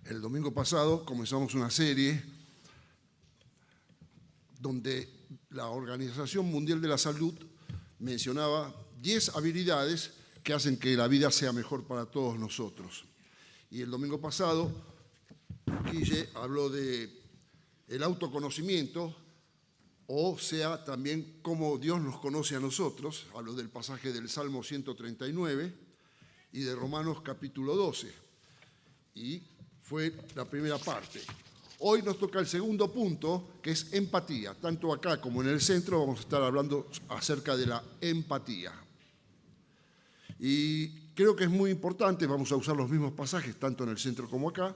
El domingo pasado comenzamos una serie donde la Organización Mundial de la Salud mencionaba 10 habilidades que hacen que la vida sea mejor para todos nosotros. Y el domingo pasado, Guille habló de el autoconocimiento, o sea, también cómo Dios nos conoce a nosotros. Habló del pasaje del Salmo 139 y de Romanos capítulo 12. Y fue la primera parte. Hoy nos toca el segundo punto, que es empatía. Tanto acá como en el centro vamos a estar hablando acerca de la empatía. Y creo que es muy importante, vamos a usar los mismos pasajes, tanto en el centro como acá.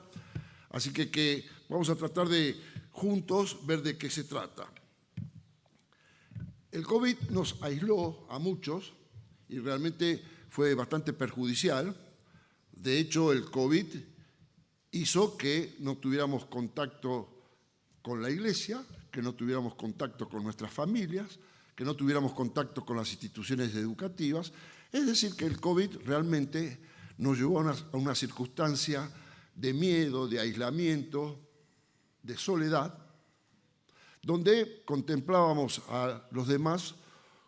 Así que vamos a tratar de juntos ver de qué se trata. El COVID nos aisló a muchos y realmente fue bastante perjudicial. De hecho, el COVID hizo que no tuviéramos contacto con la iglesia, que no tuviéramos contacto con nuestras familias, que no tuviéramos contacto con las instituciones educativas. Es decir, que el COVID realmente nos llevó a una circunstancia de miedo, de aislamiento, de soledad, donde contemplábamos a los demás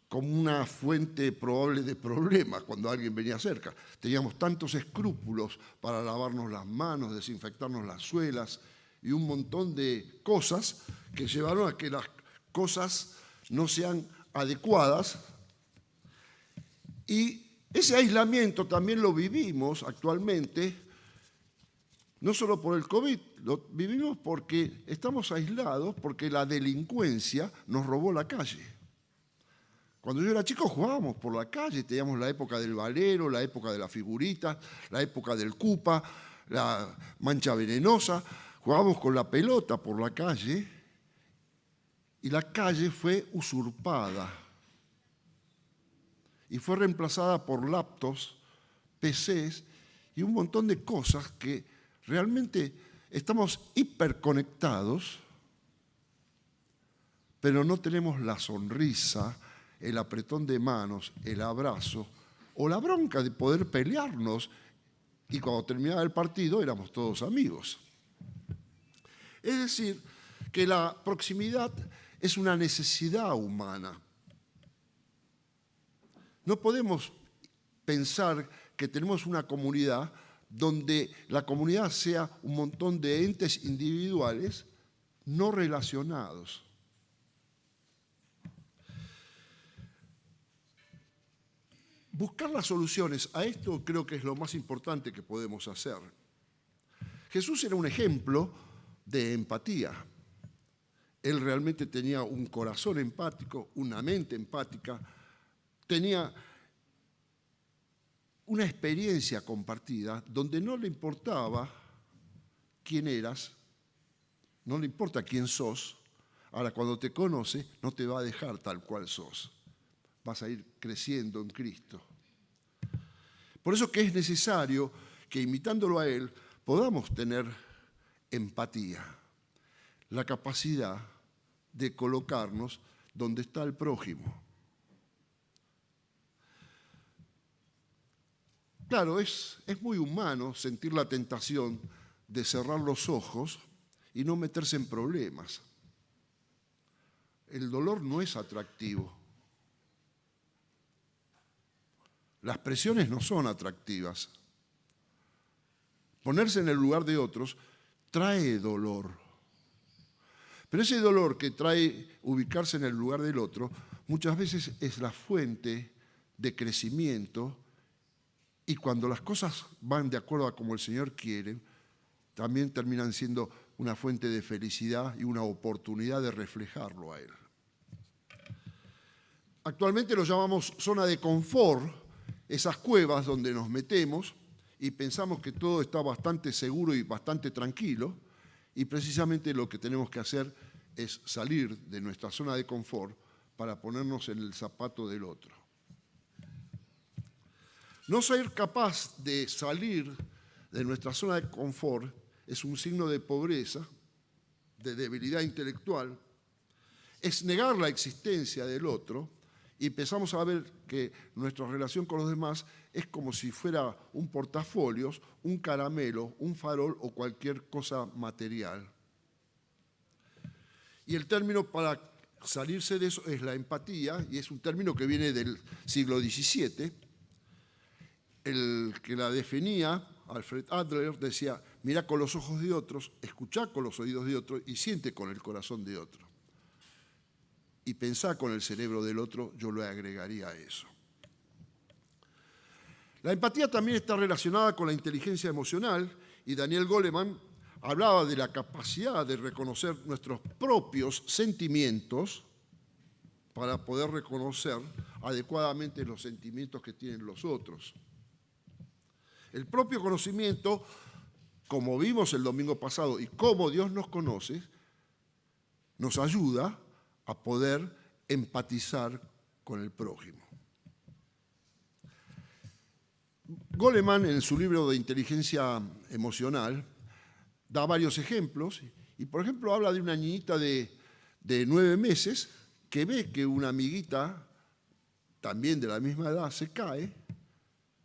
como una fuente probable de problemas cuando alguien venía cerca. Teníamos tantos escrúpulos para lavarnos las manos, desinfectarnos las suelas y un montón de cosas que llevaron a que las cosas no sean adecuadas. Y ese aislamiento también lo vivimos actualmente, no solo por el COVID, lo vivimos porque estamos aislados, porque la delincuencia nos robó la calle. Cuando yo era chico jugábamos por la calle, teníamos la época del valero, la época de la figurita, la época del cupa, la mancha venenosa, jugábamos con la pelota por la calle y la calle fue usurpada y fue reemplazada por laptops, PCs y un montón de cosas que realmente estamos hiperconectados, pero no tenemos la sonrisa, el apretón de manos, el abrazo o la bronca de poder pelearnos y cuando terminaba el partido éramos todos amigos. Es decir, que la proximidad es una necesidad humana. No podemos pensar que tenemos una comunidad donde la comunidad sea un montón de entes individuales no relacionados. Buscar las soluciones a esto creo que es lo más importante que podemos hacer. Jesús era un ejemplo de empatía. Él realmente tenía un corazón empático, una mente empática, tenía una experiencia compartida donde no le importaba quién eras, no le importa quién sos. Ahora, cuando te conoce, no te va a dejar tal cual sos. Vas a ir creciendo en Cristo. Por eso que es necesario que, imitándolo a Él, podamos tener empatía, la capacidad de colocarnos donde está el prójimo. Claro, es muy humano sentir la tentación de cerrar los ojos y no meterse en problemas. El dolor no es atractivo. Las presiones no son atractivas. Ponerse en el lugar de otros trae dolor. Pero ese dolor que trae ubicarse en el lugar del otro muchas veces es la fuente de crecimiento. Y cuando las cosas van de acuerdo a como el Señor quiere, también terminan siendo una fuente de felicidad y una oportunidad de reflejarlo a Él. Actualmente lo llamamos zona de confort, esas cuevas donde nos metemos y pensamos que todo está bastante seguro y bastante tranquilo, y precisamente lo que tenemos que hacer es salir de nuestra zona de confort para ponernos en el zapato del otro. No ser capaz de salir de nuestra zona de confort es un signo de pobreza, de debilidad intelectual, es negar la existencia del otro y empezamos a ver que nuestra relación con los demás es como si fuera un portafolios, un caramelo, un farol o cualquier cosa material. Y el término para salirse de eso es la empatía, y es un término que viene del siglo XVII. El que la definía, Alfred Adler, decía: mira con los ojos de otros, escuchá con los oídos de otros y siente con el corazón de otro. Y pensá con el cerebro del otro, yo le agregaría a eso. La empatía también está relacionada con la inteligencia emocional, y Daniel Goleman hablaba de la capacidad de reconocer nuestros propios sentimientos para poder reconocer adecuadamente los sentimientos que tienen los otros. El propio conocimiento, como vimos el domingo pasado, y como Dios nos conoce, nos ayuda a poder empatizar con el prójimo. Goleman, en su libro de inteligencia emocional, da varios ejemplos, y por ejemplo habla de una niñita de 9 meses que ve que una amiguita, también de la misma edad, se cae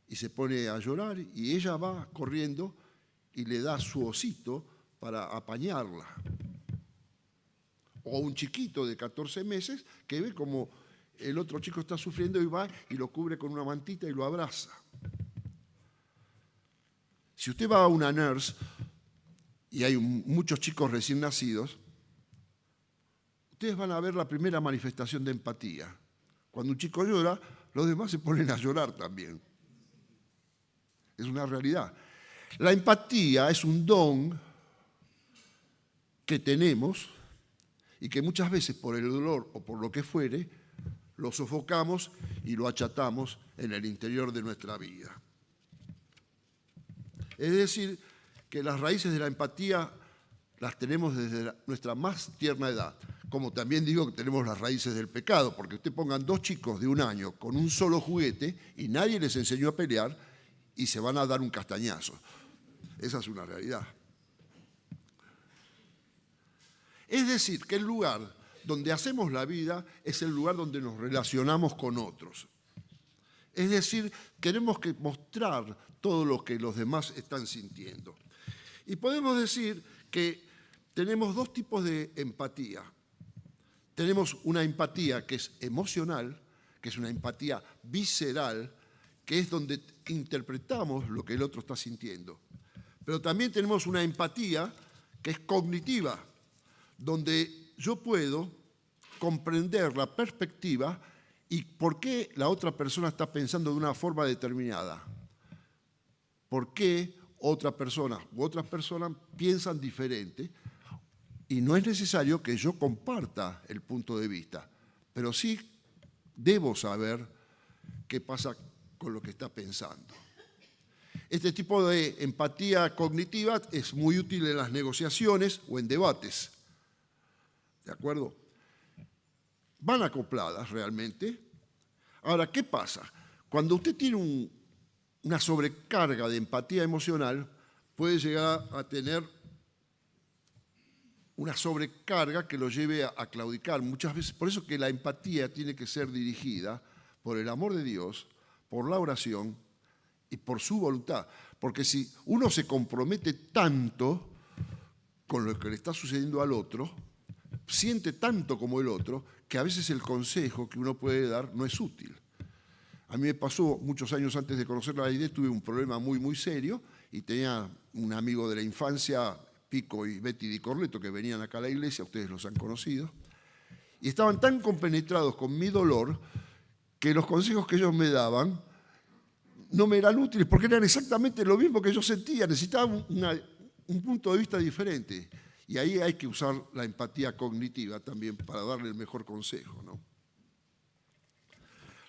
y se pone a llorar, y ella va corriendo y le da su osito para apañarla. O un chiquito de 14 meses que ve como el otro chico está sufriendo y va y lo cubre con una mantita y lo abraza. Si usted va a una nurse y hay muchos chicos recién nacidos, ustedes van a ver la primera manifestación de empatía. Cuando un chico llora, los demás se ponen a llorar también. Es una realidad. La empatía es un don que tenemos y que muchas veces por el dolor o por lo que fuere, lo sofocamos y lo achatamos en el interior de nuestra vida. Es decir, que las raíces de la empatía las tenemos desde nuestra más tierna edad. Como también digo que tenemos las raíces del pecado, porque usted pongan 2 chicos de 1 año con un solo juguete y nadie les enseñó a pelear y se van a dar un castañazo. Esa es una realidad. Es decir, que el lugar donde hacemos la vida es el lugar donde nos relacionamos con otros. Es decir, tenemos que mostrar todo lo que los demás están sintiendo. Y podemos decir que tenemos 2 tipos de empatía. Tenemos una empatía que es emocional, que es una empatía visceral, que es donde interpretamos lo que el otro está sintiendo. Pero también tenemos una empatía que es cognitiva, donde yo puedo comprender la perspectiva y por qué la otra persona está pensando de una forma determinada. ¿Por qué otra persona u otras personas piensan diferente? Y no es necesario que yo comparta el punto de vista, pero sí debo saber qué pasa con lo que está pensando. Este tipo de empatía cognitiva es muy útil en las negociaciones o en debates. ¿De acuerdo? Van acopladas realmente. Ahora, ¿qué pasa? Cuando usted tiene una sobrecarga de empatía emocional, puede llegar a tener una sobrecarga que lo lleve a claudicar. Muchas veces, por eso que la empatía tiene que ser dirigida por el amor de Dios, por la oración y por su voluntad. Porque si uno se compromete tanto con lo que le está sucediendo al otro, siente tanto como el otro, que a veces el consejo que uno puede dar no es útil. A mí me pasó muchos años antes de conocer la idea, tuve un problema muy, muy serio y tenía un amigo de la infancia, Pico y Betty Di Corleto, que venían acá a la iglesia, ustedes los han conocido, y estaban tan compenetrados con mi dolor que los consejos que ellos me daban no me eran útiles porque eran exactamente lo mismo que yo sentía, necesitaba un punto de vista diferente. Y ahí hay que usar la empatía cognitiva también para darle el mejor consejo, ¿no?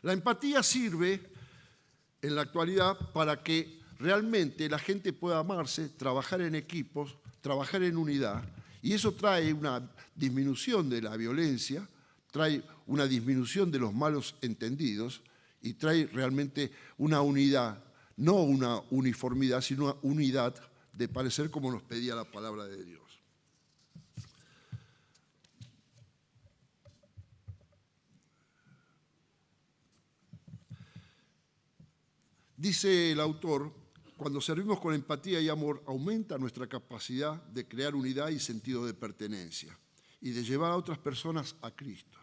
La empatía sirve en la actualidad para que realmente la gente pueda amarse, trabajar en equipos, trabajar en unidad, y eso trae una disminución de la violencia, trae una disminución de los malos entendidos y trae realmente una unidad, no una uniformidad, sino una unidad de parecer como nos pedía la palabra de Dios. Dice el autor, cuando servimos con empatía y amor, aumenta nuestra capacidad de crear unidad y sentido de pertenencia y de llevar a otras personas a Cristo.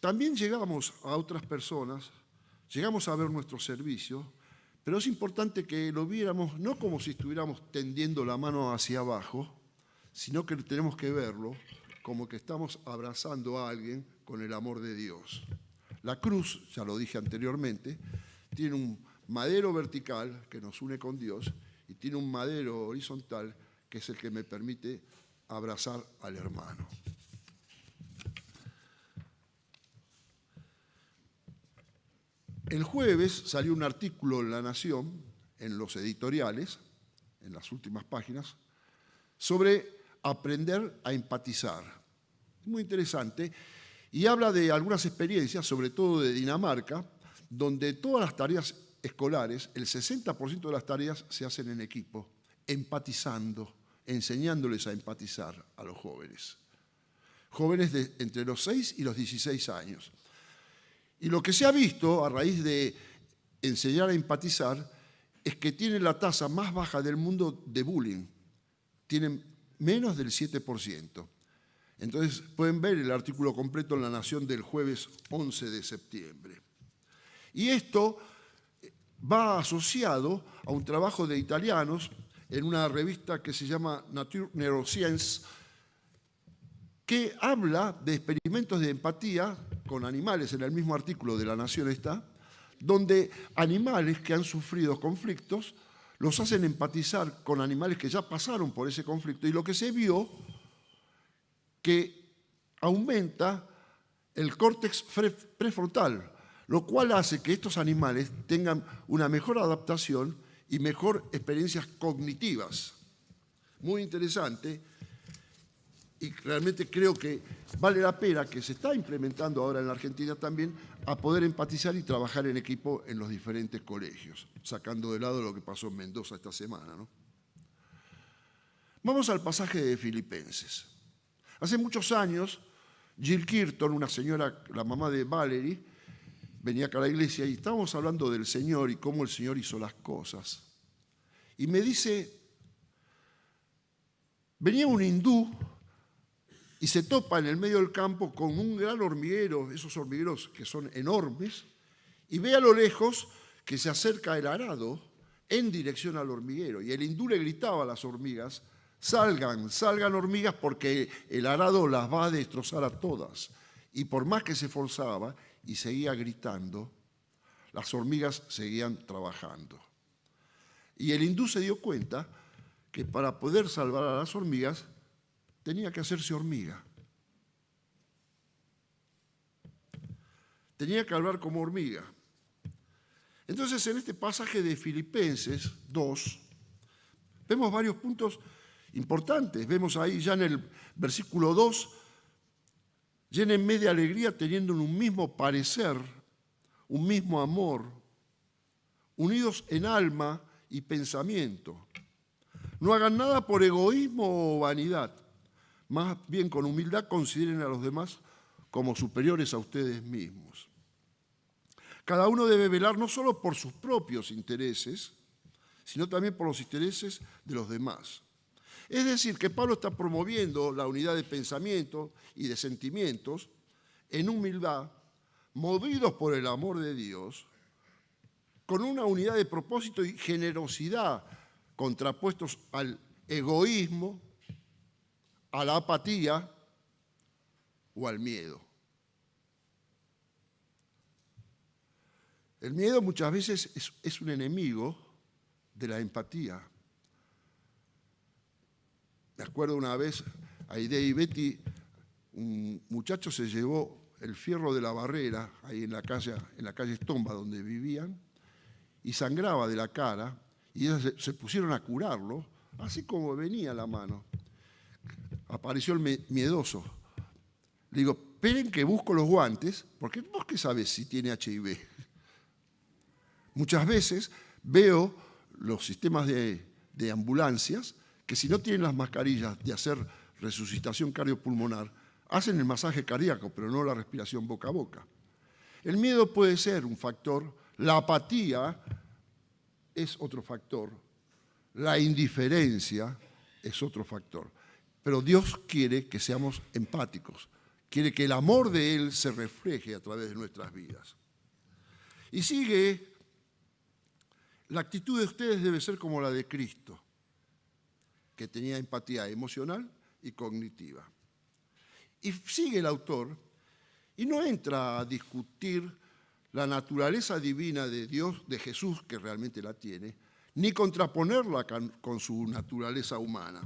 También llegamos a otras personas, llegamos a ver nuestro servicio, pero es importante que lo viéramos no como si estuviéramos tendiendo la mano hacia abajo, sino que tenemos que verlo como que estamos abrazando a alguien con el amor de Dios. La cruz, ya lo dije anteriormente, tiene un madero vertical que nos une con Dios y tiene un madero horizontal que es el que me permite abrazar al hermano. El jueves salió un artículo en La Nación, en los editoriales, en las últimas páginas, sobre aprender a empatizar. Muy interesante. Y habla de algunas experiencias, sobre todo de Dinamarca, donde todas las tareas escolares, el 60% de las tareas se hacen en equipo, empatizando, enseñándoles a empatizar a los jóvenes. Jóvenes de entre los 6 y los 16 años. Y lo que se ha visto a raíz de enseñar a empatizar es que tienen la tasa más baja del mundo de bullying. Tienen menos del 7%. Entonces pueden ver el artículo completo en La Nación del jueves 11 de septiembre. Y esto va asociado a un trabajo de italianos en una revista que se llama Nature Neuroscience, que habla de experimentos de empatía con animales, en el mismo artículo de La Nación está, donde animales que han sufrido conflictos los hacen empatizar con animales que ya pasaron por ese conflicto, y lo que se vio que aumenta el córtex prefrontal, lo cual hace que estos animales tengan una mejor adaptación y mejor experiencias cognitivas. Muy interesante, y realmente creo que vale la pena, que se está implementando ahora en la Argentina también, a poder empatizar y trabajar en equipo en los diferentes colegios, sacando de lado lo que pasó en Mendoza esta semana, ¿no? Vamos al pasaje de Filipenses. Hace muchos años, Jill Kirton, una señora, la mamá de Valerie, venía acá a la iglesia y estábamos hablando del Señor y cómo el Señor hizo las cosas. Y me dice, venía un hindú y se topa en el medio del campo con un gran hormiguero, esos hormigueros que son enormes, y ve a lo lejos que se acerca el arado en dirección al hormiguero. Y el hindú le gritaba a las hormigas, salgan, salgan hormigas porque el arado las va a destrozar a todas. Y por más que se esforzaba y seguía gritando, las hormigas seguían trabajando. Y el hindú se dio cuenta que para poder salvar a las hormigas tenía que hacerse hormiga. Tenía que hablar como hormiga. Entonces, en este pasaje de Filipenses 2, vemos varios puntos importantes. Vemos ahí ya en el versículo 2, llénenme de alegría teniendo un mismo parecer, un mismo amor, unidos en alma y pensamiento. No hagan nada por egoísmo o vanidad, más bien con humildad consideren a los demás como superiores a ustedes mismos. Cada uno debe velar no solo por sus propios intereses, sino también por los intereses de los demás. Es decir, que Pablo está promoviendo la unidad de pensamiento y de sentimientos en humildad, movidos por el amor de Dios, con una unidad de propósito y generosidad contrapuestos al egoísmo, a la apatía o al miedo. El miedo muchas veces es un enemigo de la empatía. Me acuerdo una vez, Aide y Betty, un muchacho se llevó el fierro de la barrera, ahí en la calle Estomba, donde vivían, y sangraba de la cara, y ellas se pusieron a curarlo, así como venía la mano. Apareció el miedoso. Le digo, esperen que busco los guantes, porque vos qué sabés si tiene HIV. Muchas veces veo los sistemas de ambulancias que si no tienen las mascarillas de hacer resucitación cardiopulmonar, hacen el masaje cardíaco, pero no la respiración boca a boca. El miedo puede ser un factor, la apatía es otro factor, la indiferencia es otro factor. Pero Dios quiere que seamos empáticos, quiere que el amor de Él se refleje a través de nuestras vidas. Y sigue, la actitud de ustedes debe ser como la de Cristo, que tenía empatía emocional y cognitiva. Y sigue el autor y no entra a discutir la naturaleza divina de Dios, de Jesús, que realmente la tiene, ni contraponerla con su naturaleza humana.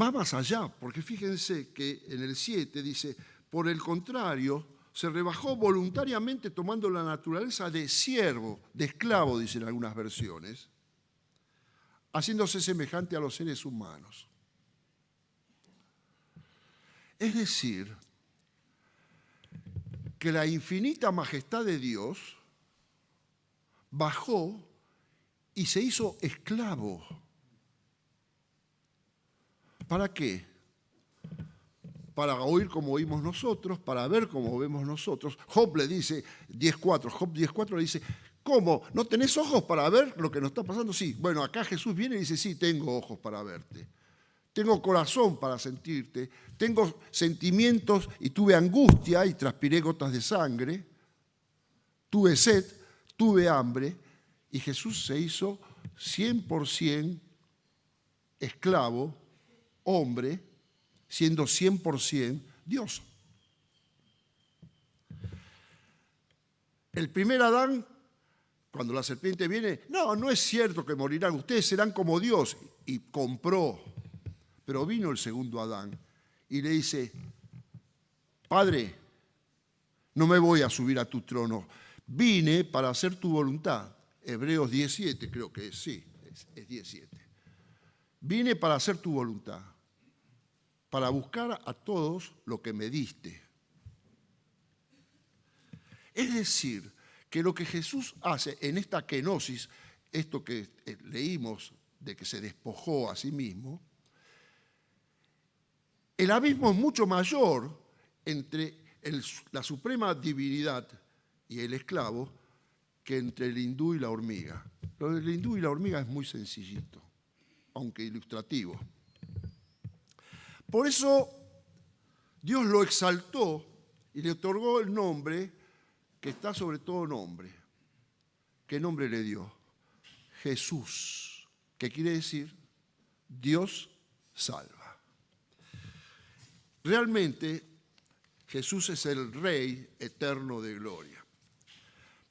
Va más allá, porque fíjense que en el 7 dice, por el contrario, se rebajó voluntariamente tomando la naturaleza de siervo, de esclavo, dicen algunas versiones, haciéndose semejante a los seres humanos. Es decir, que la infinita majestad de Dios bajó y se hizo esclavo. ¿Para qué? Para oír como oímos nosotros, para ver como vemos nosotros. Job le dice, 10.4, Job 10.4 le dice, ¿cómo? ¿No tenés ojos para ver lo que nos está pasando? Sí. Bueno, acá Jesús viene y dice, sí, tengo ojos para verte. Tengo corazón para sentirte. Tengo sentimientos y tuve angustia y transpiré gotas de sangre. Tuve sed, tuve hambre. Y Jesús se hizo 100% esclavo, hombre, siendo 100% Dios. El primer Adán, cuando la serpiente viene, no es cierto que morirán, ustedes serán como Dios. Y compró. Pero vino el segundo Adán y le dice, Padre, no me voy a subir a tu trono, vine para hacer tu voluntad. Hebreos 17 creo que es, sí, es 17. Vine para hacer tu voluntad, para buscar a todos lo que me diste. Es decir, que lo que Jesús hace en esta kenosis, esto que leímos de que se despojó a sí mismo, el abismo es mucho mayor entre la suprema divinidad y el esclavo que entre el hindú y la hormiga. Lo del hindú y la hormiga es muy sencillito, aunque ilustrativo. Por eso Dios lo exaltó y le otorgó el nombre que está sobre todo nombre. ¿Qué nombre le dio? Jesús, que quiere decir Dios salva. Realmente Jesús es el Rey eterno de gloria.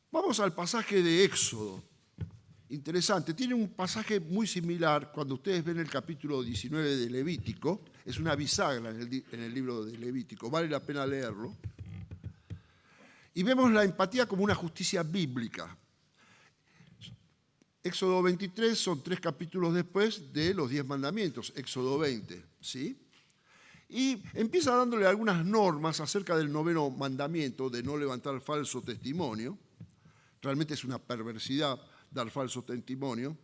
Vamos al pasaje de Éxodo. Interesante, tiene un pasaje muy similar cuando ustedes ven el capítulo 19 de Levítico. Es una bisagra en el libro de Levítico, vale la pena leerlo. Y vemos la empatía como una justicia bíblica. Éxodo 23 son 3 capítulos después de los 10 mandamientos, Éxodo 20, ¿sí? Y empieza dándole algunas normas acerca del 9º mandamiento de no levantar falso testimonio. Realmente es una perversidad dar falso testimonio,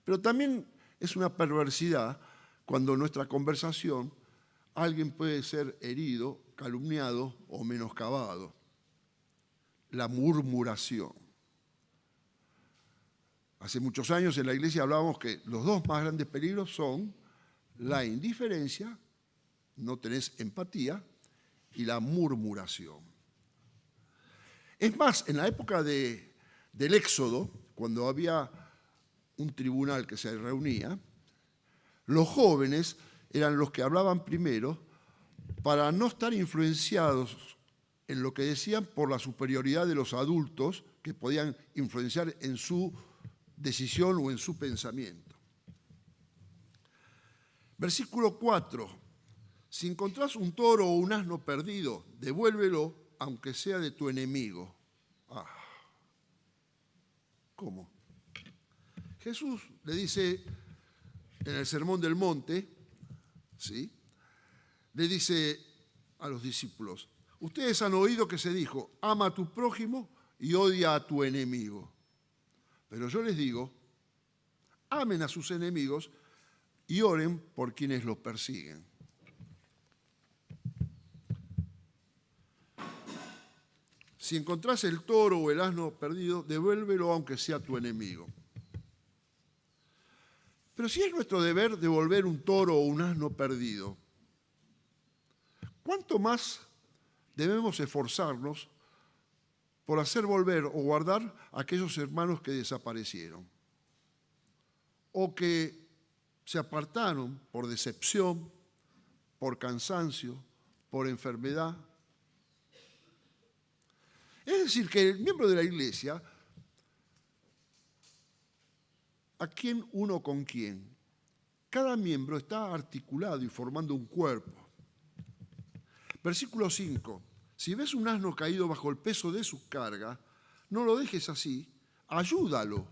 pero también es una perversidad cuando en nuestra conversación alguien puede ser herido, calumniado o menoscabado. La murmuración. Hace muchos años en la iglesia hablábamos que los 2 más grandes peligros son la indiferencia, no tenés empatía, y la murmuración. Es más, en la época del Éxodo, cuando había un tribunal que se reunía, los jóvenes eran los que hablaban primero para no estar influenciados en lo que decían por la superioridad de los adultos que podían influenciar en su decisión o en su pensamiento. Versículo 4. Si encontrás un toro o un asno perdido, devuélvelo aunque sea de tu enemigo. ¿Cómo? Jesús le dice en el Sermón del Monte, ¿sí? Le dice a los discípulos, ustedes han oído que se dijo, ama a tu prójimo y odia a tu enemigo. Pero yo les digo, amen a sus enemigos y oren por quienes los persiguen. Si encontrás el toro o el asno perdido, devuélvelo aunque sea tu enemigo. Pero si es nuestro deber devolver un toro o un asno perdido, ¿cuánto más debemos esforzarnos por hacer volver o guardar a aquellos hermanos que desaparecieron o que se apartaron por decepción, por cansancio, por enfermedad? Es decir, que el miembro de la iglesia, ¿a quién uno con quién? Cada miembro está articulado y formando un cuerpo. Versículo 5. Si ves un asno caído bajo el peso de su carga, no lo dejes así, ayúdalo,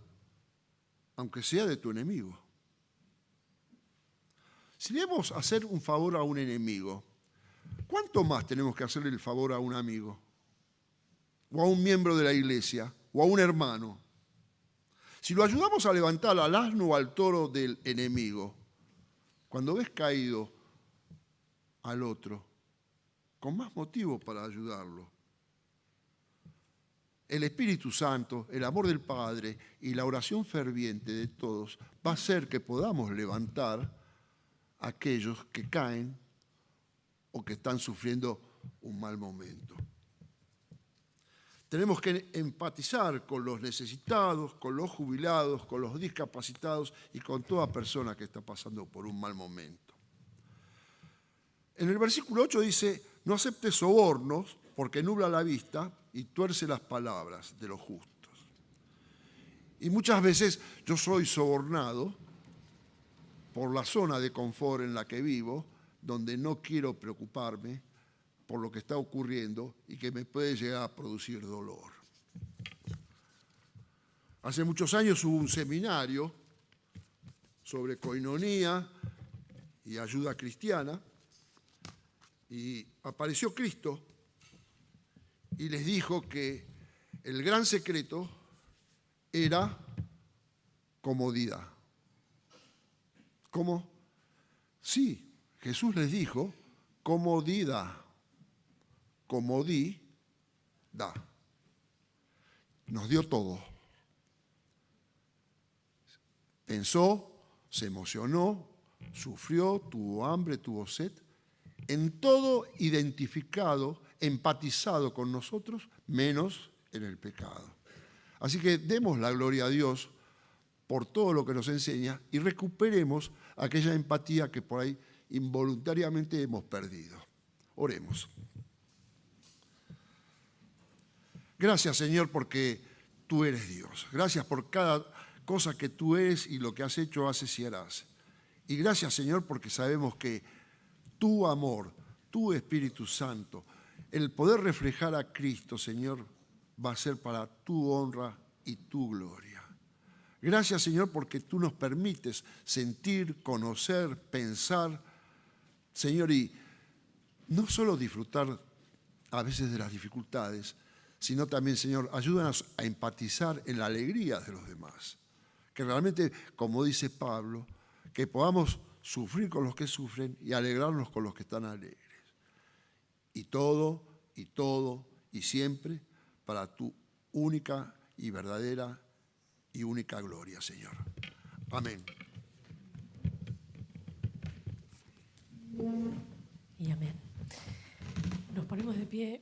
aunque sea de tu enemigo. Si debemos hacer un favor a un enemigo, ¿cuánto más tenemos que hacerle el favor a un amigo? O a un miembro de la iglesia, o a un hermano. Si lo ayudamos a levantar al asno o al toro del enemigo, cuando ves caído al otro, con más motivo para ayudarlo. El Espíritu Santo, el amor del Padre y la oración ferviente de todos va a hacer que podamos levantar a aquellos que caen o que están sufriendo un mal momento. Tenemos que empatizar con los necesitados, con los jubilados, con los discapacitados y con toda persona que está pasando por un mal momento. En el versículo 8 dice, no aceptes sobornos porque nubla la vista y tuerce las palabras de los justos. Y muchas veces yo soy sobornado por la zona de confort en la que vivo, donde no quiero preocuparme por lo que está ocurriendo y que me puede llegar a producir dolor. Hace muchos años hubo un seminario sobre coinonía y ayuda cristiana y apareció Cristo y les dijo que el gran secreto era comodidad. ¿Cómo? Sí, Jesús les dijo comodidad. Comodidad. Nos dio todo. Pensó, se emocionó, sufrió, tuvo hambre, tuvo sed. En todo identificado, empatizado con nosotros, menos en el pecado. Así que demos la gloria a Dios por todo lo que nos enseña y recuperemos aquella empatía que por ahí involuntariamente hemos perdido. Oremos. Gracias, Señor, porque tú eres Dios. Gracias por cada cosa que tú eres y lo que has hecho, haces y harás. Y gracias, Señor, porque sabemos que tu amor, tu Espíritu Santo, el poder reflejar a Cristo, Señor, va a ser para tu honra y tu gloria. Gracias, Señor, porque tú nos permites sentir, conocer, pensar, Señor, y no solo disfrutar a veces de las dificultades, sino también, Señor, ayúdanos a empatizar en la alegría de los demás. Que realmente, como dice Pablo, que podamos sufrir con los que sufren y alegrarnos con los que están alegres. Y todo, y siempre para tu única y verdadera y única gloria, Señor. Amén. Y amén. Nos ponemos de pie.